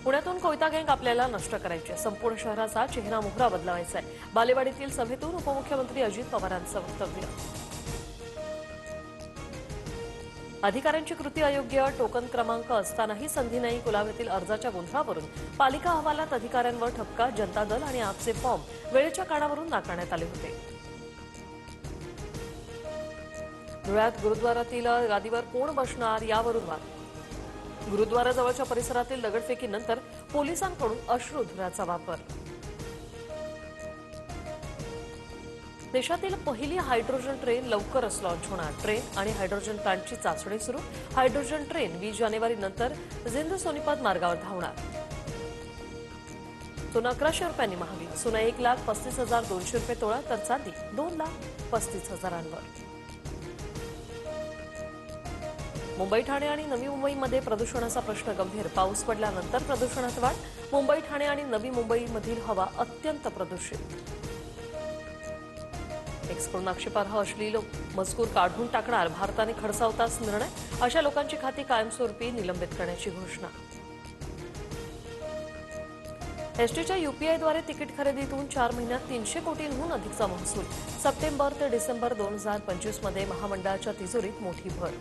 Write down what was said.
पुण्यातून कोयता गँग आपल्याला नष्ट करायची आहे. संपूर्ण शहराचा चेहरा मोहरा बदलावायचा आहे. बालेवाडीतील सभेतून उपमुख्यमंत्री अजित पवारांचं वक्तव्य. अधिकाऱ्यांची कृती अयोग्य, टोकन क्रमांक असतानाही संधी नाही. कुलाबेतील अर्जाच्या गोंधळावरून पालिका अहवालात अधिकाऱ्यांवर ठपका. जनता दल आणि आपचे फॉर्म वेळेच्या काळावरून नाकारण्यात आले होते. धुळ्यात गुरुद्वारातील गादीवर कोण बसणार यावरून वाद. गुरुद्वाराजवळच्या परिसरातील दगडफेकीनंतर पोलिसांकडून अश्रुधुराचा वापर. देशातील पहिली हायड्रोजन ट्रेन लवकरच लॉन्च होणार. ट्रेन आणि हायड्रोजन प्लांटची चाचणी सुरू. हायड्रोजन ट्रेन 20 जानेवारीनंतर जिंद सोनीपत मार्गावर धावणार. सोनं 1100 रुपयांनी महागली. सोनं 1,35,200 तोळा तर चांदी 2,35,000. मुंबई, ठाणे आणि नवी मुंबईमध्ये प्रदूषणाचा प्रश्न गंभीर. पाऊस पडल्यानंतर प्रदूषणात वाढ. मुंबई, ठाणे आणि नवी मुंबईमधील हवा अत्यंत प्रदूषित. एक्सकडून आक्षेपार्ह अश्लील मजकूर काढून टाकणार. भारताने खडसावताच निर्णय. अशा लोकांची खाती कायमस्वरूपी निलंबित करण्याची घोषणा. एसटीच्या यूपीआयद्वारे तिकीट खरेदीतून 4 महिन्यात 300 कोटींहून अधिकचा महसूल. सप्टेंबर ते डिसेंबर 2025 मध्ये महामंडळाच्या तिजोरीत मोठी भर.